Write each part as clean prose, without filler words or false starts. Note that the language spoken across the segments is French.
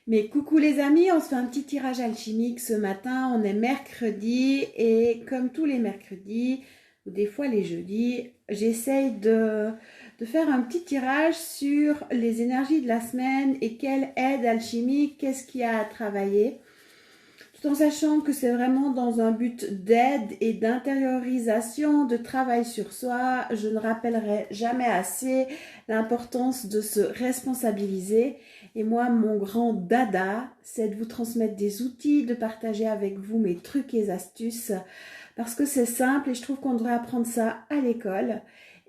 Mais coucou les amis, on se fait un petit tirage alchimique ce matin, on est mercredi et comme tous les mercredis, ou des fois les jeudis, j'essaye de faire un petit tirage sur les énergies de la semaine et quelle aide alchimique, qu'est-ce qu'il y a à travailler. Tout en sachant que c'est vraiment dans un but d'aide et d'intériorisation, de travail sur soi, je ne rappellerai jamais assez l'importance de se responsabiliser. Et moi, mon grand dada, c'est de vous transmettre des outils, de partager avec vous mes trucs et astuces, parce que c'est simple et je trouve qu'on devrait apprendre ça à l'école.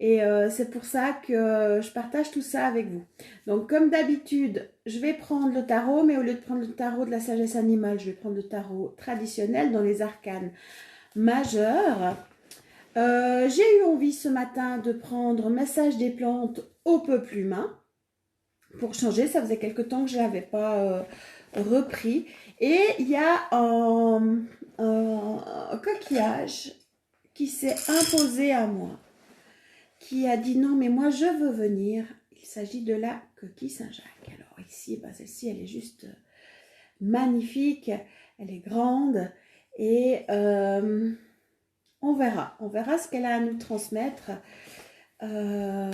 Et c'est pour ça que je partage tout ça avec vous. Donc, comme d'habitude, je vais prendre le tarot, mais au lieu de prendre le tarot de la sagesse animale, je vais prendre le tarot traditionnel dans les arcanes majeurs. J'ai eu envie ce matin de prendre Message des plantes au peuple humain pour changer. Ça faisait quelque temps que je ne l'avais pas repris. Et il y a un coquillage qui s'est imposé à moi, qui a dit non, mais moi je veux venir. Il s'agit de la coquille Saint-Jacques. Alors ici, celle-ci, elle est juste magnifique, elle est grande et on verra ce qu'elle a à nous transmettre. Je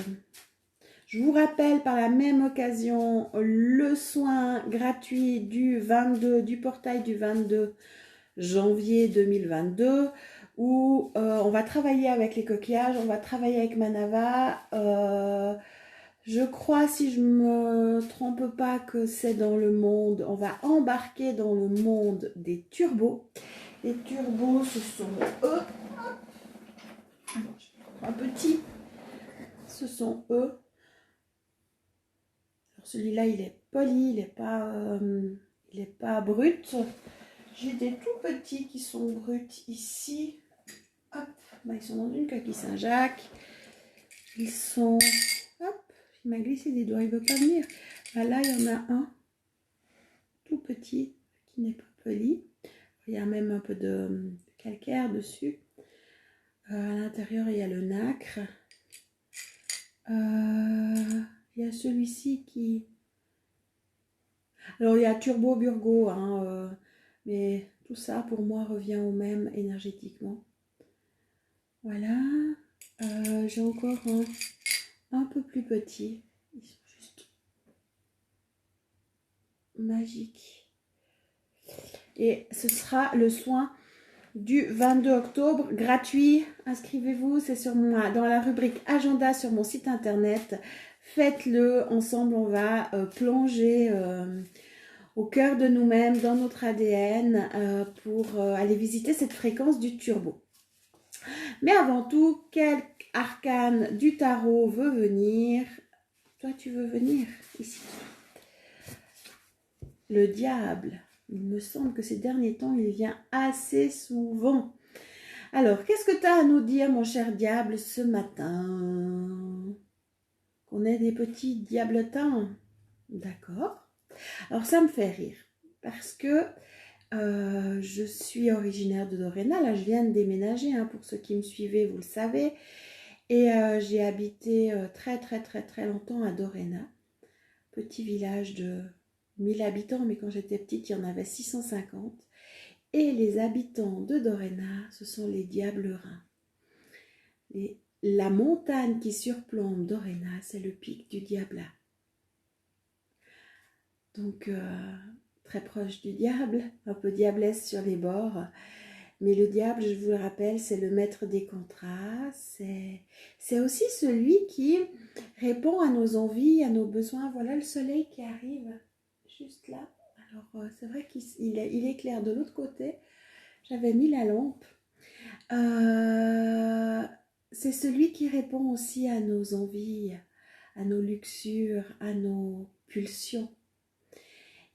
vous rappelle par la même occasion le soin gratuit du portail du 22 janvier 2022 où on va travailler avec les coquillages, on va travailler avec Manava. Je crois, si je me trompe pas, que c'est dans le monde, on va embarquer dans le monde des turbos. Les turbos, ce sont eux. Un petit, ce sont eux. Alors celui-là, il est poli, il est pas brut. J'ai des tout petits qui sont bruts ici. Hop, ils sont dans une coquille Saint-Jacques. Ils sont... Hop, il m'a glissé des doigts, il ne veut pas venir. Là, il y en a un tout petit qui n'est pas poli. Il y a même un peu de calcaire dessus. À l'intérieur, il y a le nacre. Il y a celui-ci qui... Alors, il y a Turbo Burgo, hein, mais tout ça, pour moi, revient au même énergétiquement. Voilà. J'ai encore un peu plus petit. Ils sont juste magiques. Et ce sera le soin du 22 octobre, gratuit. Inscrivez-vous, c'est sur moi, dans la rubrique agenda sur mon site internet. Faites-le, ensemble on va plonger au cœur de nous-mêmes, dans notre ADN, pour aller visiter cette fréquence du turbo. Mais avant tout, quel arcane du tarot veut venir? Toi, tu veux venir ici? Le diable. Il me semble que ces derniers temps, il vient assez souvent. Alors, qu'est-ce que tu as à nous dire, mon cher diable, ce matin? Qu'on est des petits diabletins. D'accord. Alors, ça me fait rire. Parce que je suis originaire de Doréna. Là, je viens de déménager. Hein, pour ceux qui me suivaient, vous le savez. Et j'ai habité très longtemps à Doréna. Petit village de 1000 habitants, mais quand j'étais petite, il y en avait 650. Et les habitants de Doréna, ce sont les diablerins. Et la montagne qui surplombe Doréna, c'est le pic du Diabla. Donc, très proche du diable, un peu diablesse sur les bords. Mais le diable, je vous le rappelle, c'est le maître des contrats. C'est aussi celui qui répond à nos envies, à nos besoins. Voilà le soleil qui arrive juste là. Alors, c'est vrai qu'il éclaire de l'autre côté. J'avais mis la lampe. C'est celui qui répond aussi à nos envies, à nos luxures, à nos pulsions.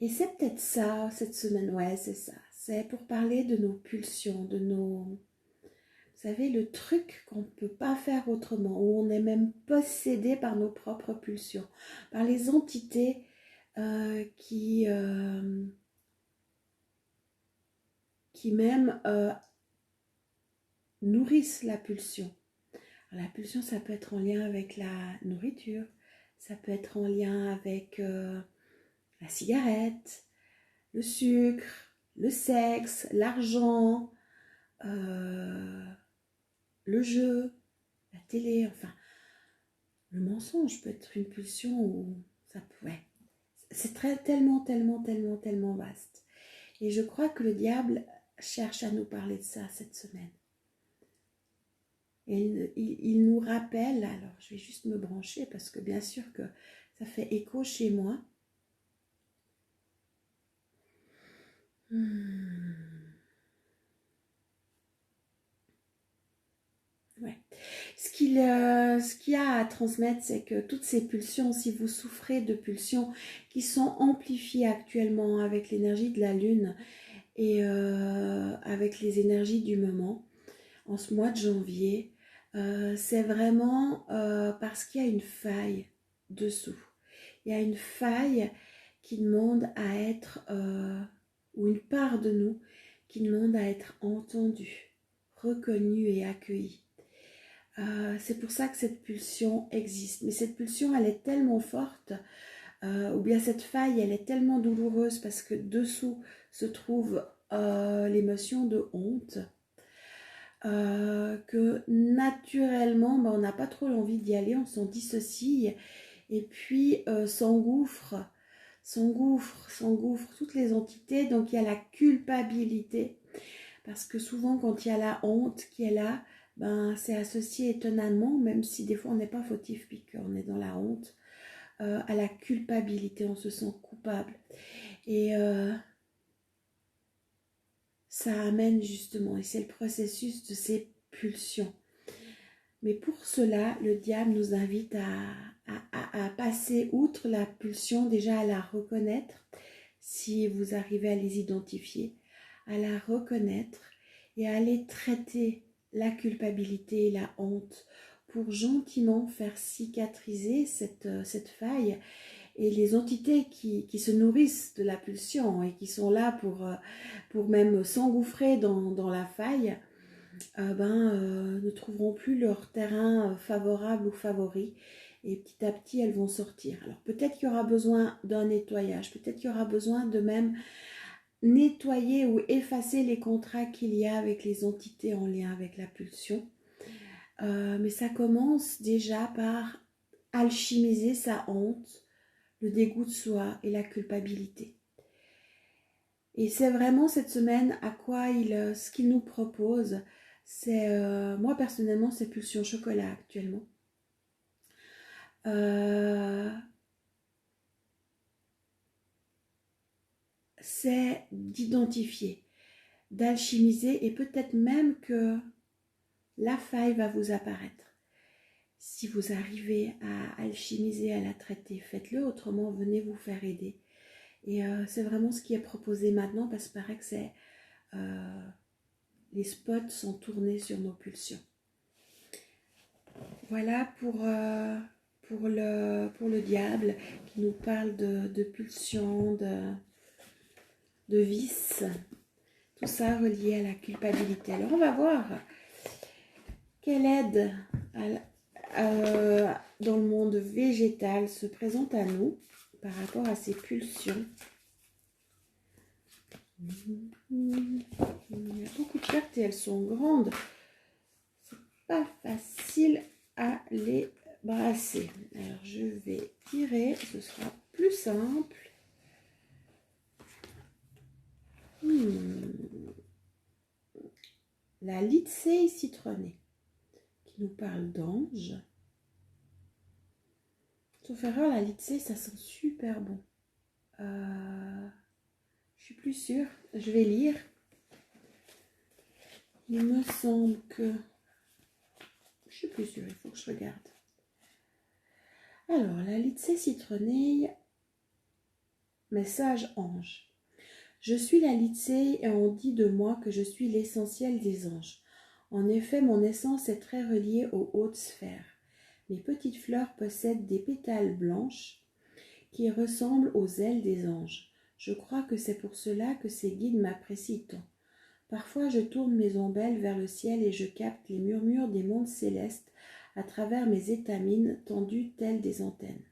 Et c'est peut-être ça, cette semaine, ouais, c'est ça. C'est pour parler de nos pulsions, de nos... Vous savez, le truc qu'on ne peut pas faire autrement, où on est même possédé par nos propres pulsions, par les entités qui même nourrissent la pulsion. Alors, la pulsion, ça peut être en lien avec la nourriture, ça peut être en lien avec la cigarette, le sucre, le sexe, l'argent, le jeu, la télé, enfin, le mensonge peut être une pulsion ou ça pourrait. C'est tellement vaste. Et je crois que le diable cherche à nous parler de ça cette semaine. Et il nous rappelle, alors je vais juste me brancher parce que bien sûr que ça fait écho chez moi. Ouais. Ce qu'il y a à transmettre, c'est que toutes ces pulsions, si vous souffrez de pulsions qui sont amplifiées actuellement avec l'énergie de la Lune et avec les énergies du moment, en ce mois de janvier, c'est vraiment parce qu'il y a une faille dessous. Il y a une faille qui demande à être, ou une part de nous qui demande à être entendue, reconnue et accueillie. C'est pour ça que cette pulsion existe. Mais cette pulsion, elle est tellement forte, ou bien cette faille, elle est tellement douloureuse parce que dessous se trouve l'émotion de honte, que naturellement, on n'a pas trop envie d'y aller, on s'en dissocie et puis s'engouffrent toutes les entités. Donc il y a la culpabilité parce que souvent quand il y a la honte qui est là, c'est associé étonnamment, même si des fois on n'est pas fautif puis qu'on est dans la honte, à la culpabilité, on se sent coupable. Et ça amène justement, et c'est le processus de ces pulsions. Mais pour cela, le diable nous invite à passer outre la pulsion, déjà à la reconnaître, si vous arrivez à les identifier, à la reconnaître et à aller traiter la culpabilité et la honte pour gentiment faire cicatriser cette faille. Et les entités qui se nourrissent de la pulsion et qui sont là pour même s'engouffrer dans la faille, ne trouveront plus leur terrain favorable ou favori. Et petit à petit, elles vont sortir. Alors peut-être qu'il y aura besoin d'un nettoyage, peut-être qu'il y aura besoin de même nettoyer ou effacer les contrats qu'il y a avec les entités en lien avec la pulsion. Mais ça commence déjà par alchimiser sa honte, le dégoût de soi et la culpabilité. Et c'est vraiment cette semaine à quoi ce qu'il nous propose. C'est moi personnellement, c'est pulsion chocolat actuellement. C'est d'identifier, d'alchimiser et peut-être même que la faille va vous apparaître. Si vous arrivez à alchimiser, à la traiter, faites-le, autrement venez vous faire aider. Et c'est vraiment ce qui est proposé maintenant parce que paraît que c'est les spots sont tournés sur nos pulsions. Voilà pour le diable qui nous parle de pulsions, de vices, tout ça relié à la culpabilité. Alors on va voir quelle aide dans le monde végétal se présente à nous par rapport à ces pulsions. Il y a beaucoup de cartes et elles sont grandes. C'est pas facile à les brasser. Alors je vais tirer, ce sera plus simple. La Litsei citronnée qui nous parle d'ange. Sauf erreur, la Litsei, ça sent super bon. Je suis plus sûre. Je vais lire. Il me semble que... Je suis plus sûre, il faut que je regarde. Alors, la Litsei citronnée, message ange. Je suis la Litsei et on dit de moi que je suis l'essentiel des anges. En effet, mon essence est très reliée aux hautes sphères. Mes petites fleurs possèdent des pétales blanches qui ressemblent aux ailes des anges. Je crois que c'est pour cela que ces guides m'apprécient tant. Parfois je tourne mes ombelles vers le ciel et je capte les murmures des mondes célestes à travers mes étamines tendues telles des antennes.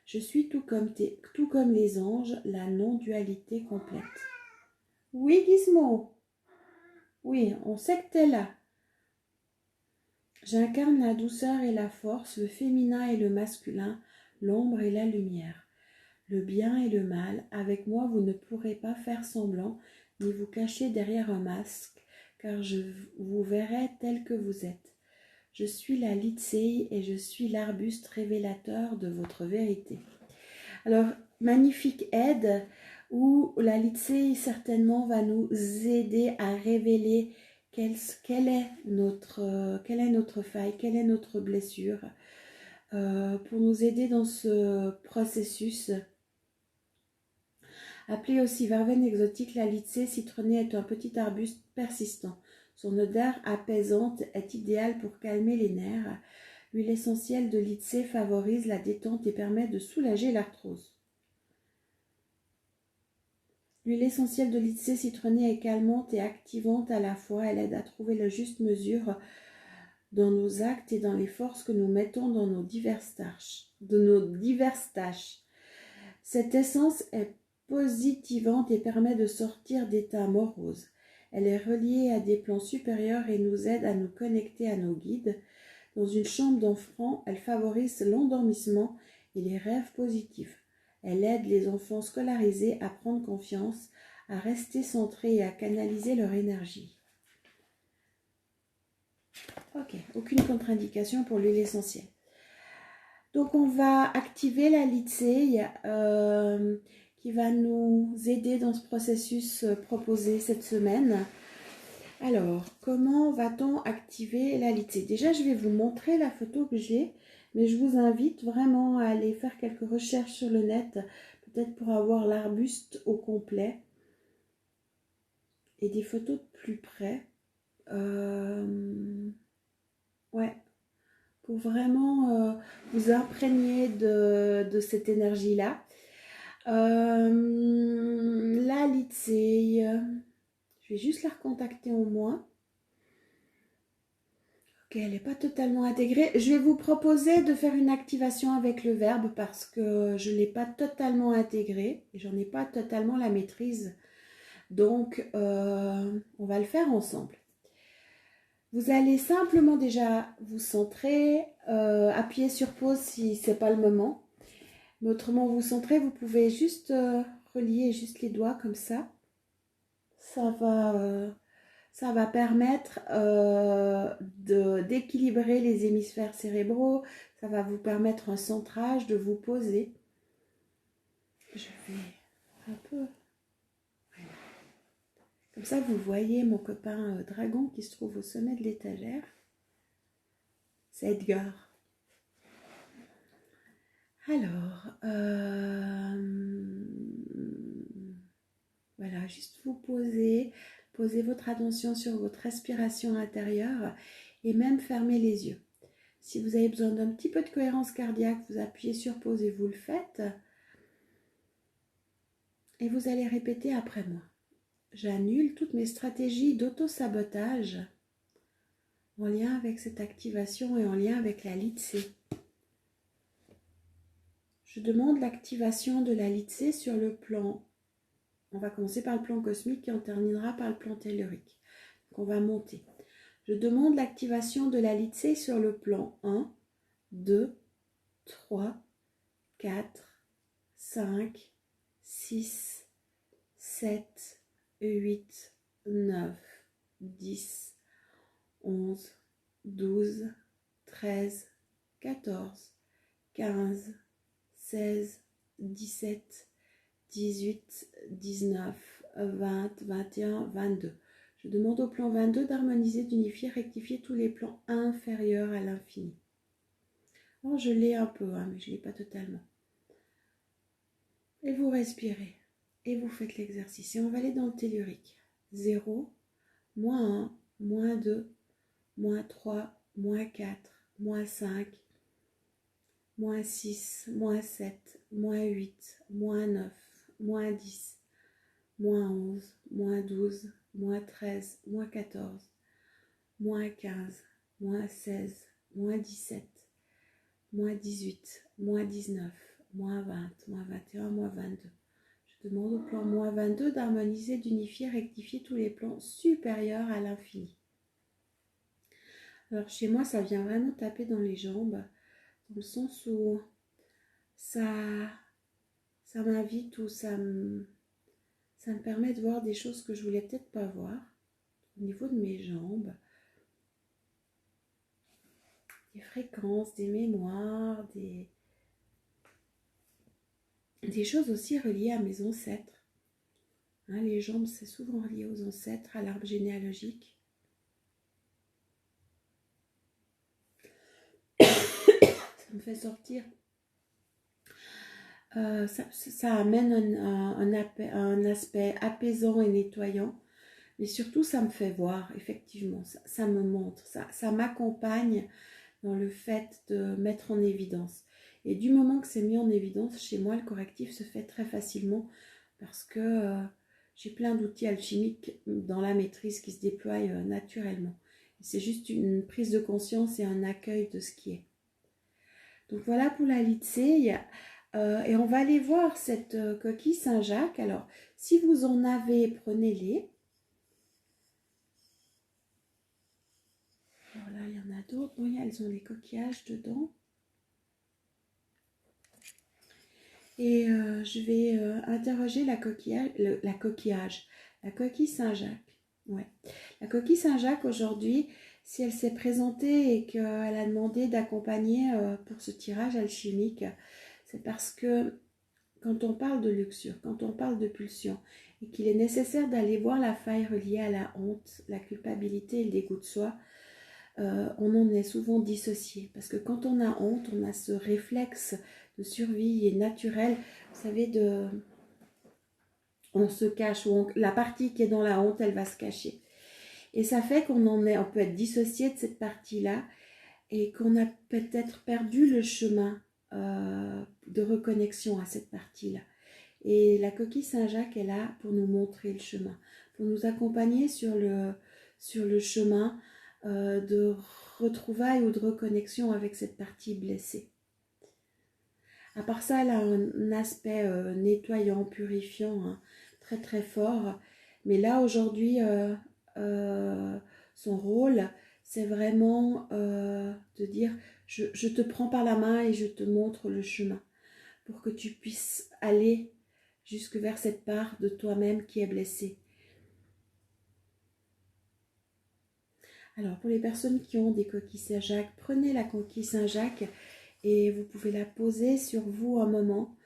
Je suis tout comme les anges, la non-dualité complète. Oui, Gizmo. Oui, on sait que t'es là. J'incarne la douceur et la force, le féminin et le masculin, l'ombre et la lumière, le bien et le mal. Avec moi, vous ne pourrez pas faire semblant, ni vous cacher derrière un masque, car je vous verrai tel que vous êtes. Je suis la Litsei et je suis l'arbuste révélateur de votre vérité. Alors, magnifique aide où la Litsei certainement va nous aider à révéler quelle est notre faille, quelle est notre blessure, pour nous aider dans ce processus. Appelée aussi verveine exotique, la Litsei citronnée est un petit arbuste persistant. Son odeur apaisante est idéale pour calmer les nerfs. L'huile essentielle de Litsei favorise la détente et permet de soulager l'arthrose. L'huile essentielle de Litsei citronnée est calmante et activante à la fois. Elle aide à trouver la juste mesure dans nos actes et dans les forces que nous mettons dans nos diverses tâches. Cette essence est positivante et permet de sortir d'états moroses. Elle est reliée à des plans supérieurs et nous aide à nous connecter à nos guides. Dans une chambre d'enfant, elle favorise l'endormissement et les rêves positifs. Elle aide les enfants scolarisés à prendre confiance, à rester centrés et à canaliser leur énergie. Ok, aucune contre-indication pour l'huile essentielle. Donc on va activer la Litsei qui va nous aider dans ce processus proposé cette semaine. Alors, comment va-t-on activer la Litsei? Déjà, je vais vous montrer la photo que j'ai, mais je vous invite vraiment à aller faire quelques recherches sur le net, peut-être pour avoir l'arbuste au complet et des photos de plus près. Ouais, pour vraiment vous imprégner de cette énergie-là. La Litsei, je vais juste la recontacter au moins. Ok, elle n'est pas totalement intégrée. Je vais vous proposer de faire une activation avec le verbe parce que je ne l'ai pas totalement intégrée et j'en ai pas totalement la maîtrise. Donc, on va le faire ensemble. Vous allez simplement déjà vous centrer, appuyer sur pause si ce n'est pas le moment. Mais autrement, vous centrez, vous pouvez juste relier juste les doigts comme ça. Ça va permettre d'équilibrer les hémisphères cérébraux. Ça va vous permettre un centrage, de vous poser. Je vais un peu... Voilà. Comme ça, vous voyez mon copain dragon qui se trouve au sommet de l'étagère. C'est Edgar. Alors, voilà, juste vous posez votre attention sur votre respiration intérieure et même fermer les yeux. Si vous avez besoin d'un petit peu de cohérence cardiaque, vous appuyez sur pause et vous le faites. Et vous allez répéter après moi. J'annule toutes mes stratégies d'auto-sabotage en lien avec cette activation et en lien avec la Litsei. Je demande l'activation de la Litsei sur le plan. On va commencer par le plan cosmique et on terminera par le plan tellurique. Donc on va monter. Je demande l'activation de la Litsei sur le plan 1, 2, 3, 4, 5, 6, 7, 8, 9, 10, 11, 12, 13, 14, 15, 16, 17, 18, 19, 20, 21, 22. Je demande au plan 22 d'harmoniser, d'unifier, rectifier tous les plans inférieurs à l'infini. Alors je l'ai un peu, mais je ne l'ai pas totalement. Et vous respirez. Et vous faites l'exercice. Et on va aller dans le tellurique. 0, moins 1, moins 2, moins 3, moins 4, moins 5, moins 6, moins 7, moins 8, moins 9, moins 10, moins 11, moins 12, moins 13, moins 14, moins 15, moins 16, moins 17, moins 18, moins 19, -20, -21, -22. Je demande au plan -22 d'harmoniser, d'unifier, rectifier tous les plans supérieurs à l'infini. Alors chez moi, ça vient vraiment taper dans les jambes, dans le sens où ça m'invite ou ça me permet de voir des choses que je voulais peut-être pas voir au niveau de mes jambes, des fréquences, des mémoires, des choses aussi reliées à mes ancêtres. Hein, les jambes, c'est souvent relié aux ancêtres, à l'arbre généalogique. Ça me fait sortir. Ça amène un aspect apaisant et nettoyant. Mais surtout, ça me fait voir, effectivement, ça me montre, ça m'accompagne dans le fait de mettre en évidence. Et du moment que c'est mis en évidence, chez moi, le correctif se fait très facilement parce que j'ai plein d'outils alchimiques dans la maîtrise qui se déploient naturellement. C'est juste une prise de conscience et un accueil de ce qui est. Donc voilà pour la Litsé. Et on va aller voir cette coquille Saint-Jacques. Alors, si vous en avez, prenez-les. Alors là, il y en a d'autres. Oui, elles ont les coquillages dedans. Et je vais interroger la coquille Saint-Jacques. Ouais. La coquille Saint-Jacques, aujourd'hui, si elle s'est présentée et qu'elle a demandé d'accompagner pour ce tirage alchimique, c'est parce que quand on parle de luxure, quand on parle de pulsion, et qu'il est nécessaire d'aller voir la faille reliée à la honte, la culpabilité et le dégoût de soi, on en est souvent dissocié. Parce que quand on a honte, on a ce réflexe de survie et naturel, vous savez, on se cache, ou la partie qui est dans la honte, elle va se cacher. Et ça fait on peut être dissocié de cette partie-là, et qu'on a peut-être perdu le chemin de reconnexion à cette partie-là. Et la coquille Saint-Jacques est là pour nous montrer le chemin, pour nous accompagner sur le chemin de retrouvailles ou de reconnexion avec cette partie blessée. À part ça, elle a un aspect nettoyant, purifiant, hein, très très fort. Mais là, aujourd'hui, son rôle, c'est vraiment de dire, je te prends par la main et je te montre le chemin pour que tu puisses aller jusque vers cette part de toi-même qui est blessée. Alors, pour les personnes qui ont des coquilles Saint-Jacques, prenez la coquille Saint-Jacques et vous pouvez la poser sur vous un moment.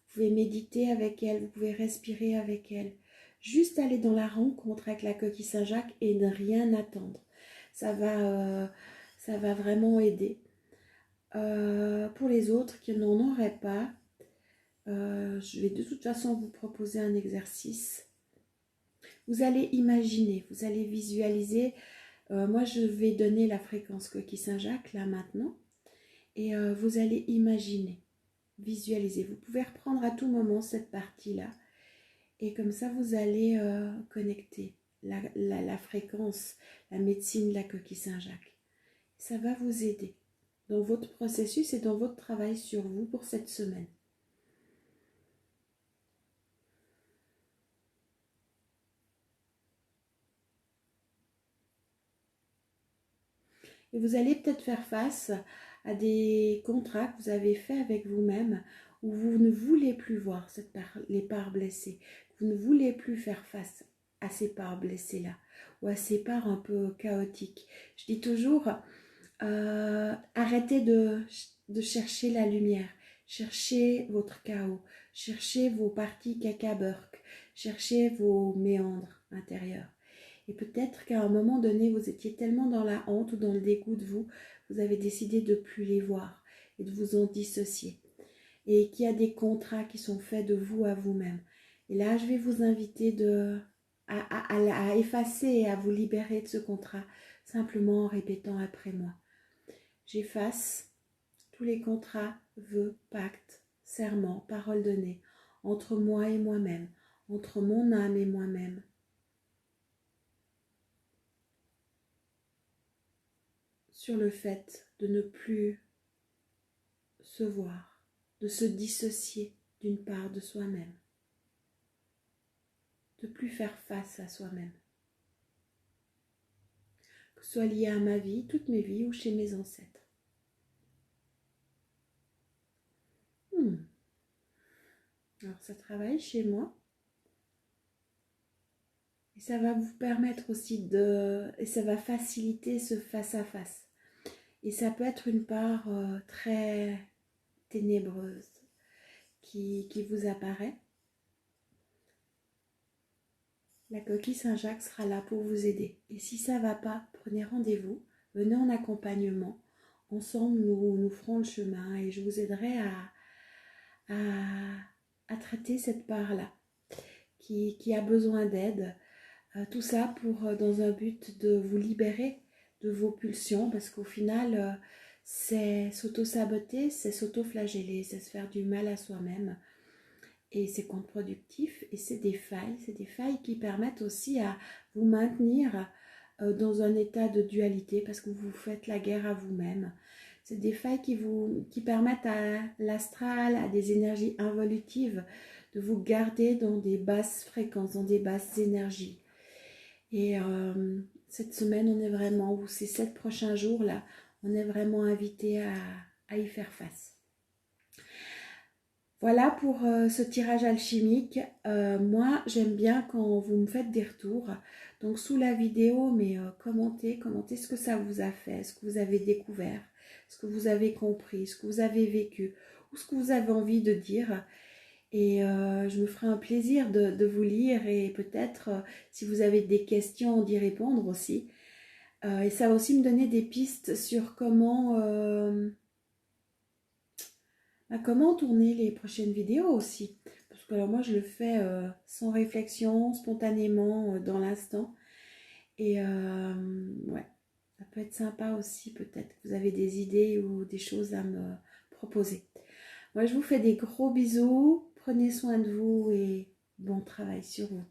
Vous pouvez méditer avec elle, vous pouvez respirer avec elle. Juste aller dans la rencontre avec la coquille Saint-Jacques et ne rien attendre. Ça va vraiment aider. Pour les autres qui n'en auraient pas, je vais de toute façon vous proposer un exercice. Vous allez imaginer, vous allez visualiser. Moi, je vais donner la fréquence coquille Saint-Jacques, là, maintenant. Et vous allez imaginer, visualiser. Vous pouvez reprendre à tout moment cette partie-là. Et comme ça, vous allez connecter la fréquence, la médecine de la coquille Saint-Jacques. Ça va vous aider dans votre processus et dans votre travail sur vous pour cette semaine. Et vous allez peut-être faire face à des contrats que vous avez faits avec vous-même où vous ne voulez plus voir les parts blessées. Vous ne voulez plus faire face à ces parts blessées-là ou à ces parts un peu chaotiques. Je dis toujours, arrêtez de chercher la lumière. Cherchez votre chaos. Cherchez vos parties caca-burk. Cherchez vos méandres intérieurs. Et peut-être qu'à un moment donné, vous étiez tellement dans la honte ou dans le dégoût de vous, vous avez décidé de ne plus les voir et de vous en dissocier. Et qu'il y a des contrats qui sont faits de vous à vous-même. Et là, je vais vous inviter à effacer et à vous libérer de ce contrat, simplement en répétant après moi. J'efface tous les contrats, vœux, pactes, serments, paroles données, entre moi et moi-même, entre mon âme et moi-même. Sur le fait de ne plus se voir, de se dissocier d'une part de soi-même, de plus faire face à soi-même. Que ce soit lié à ma vie, toutes mes vies ou chez mes ancêtres. Alors ça travaille chez moi. Et ça va vous permettre aussi et ça va faciliter ce face-à-face. Et ça peut être une part très ténébreuse qui vous apparaît. La coquille Saint-Jacques sera là pour vous aider. Et si ça ne va pas, prenez rendez-vous, venez en accompagnement. Ensemble, nous ferons le chemin et je vous aiderai à traiter cette part-là qui a besoin d'aide. Tout ça dans un but de vous libérer de vos pulsions, parce qu'au final, c'est s'auto-saboter, c'est s'auto-flageller, c'est se faire du mal à soi-même. Et c'est contre-productif et c'est des failles qui permettent aussi à vous maintenir dans un état de dualité parce que vous faites la guerre à vous-même. C'est des failles qui permettent à l'astral, à des énergies involutives de vous garder dans des basses fréquences, dans des basses énergies. Et cette semaine, on est vraiment, ou ces 7 prochains jours-là, on est vraiment invité à y faire face. Voilà pour ce tirage alchimique. Moi, j'aime bien quand vous me faites des retours. Donc, sous la vidéo, mais commentez ce que ça vous a fait, ce que vous avez découvert, ce que vous avez compris, ce que vous avez vécu, ou ce que vous avez envie de dire. Et je me ferai un plaisir de vous lire et peut-être, si vous avez des questions, d'y répondre aussi. Et ça va aussi me donner des pistes sur comment tourner les prochaines vidéos aussi. Parce que alors moi, je le fais sans réflexion, spontanément, dans l'instant. Et ouais, ça peut être sympa aussi peut-être. Vous avez des idées ou des choses à me proposer. Moi, je vous fais des gros bisous. Prenez soin de vous et bon travail sur vous.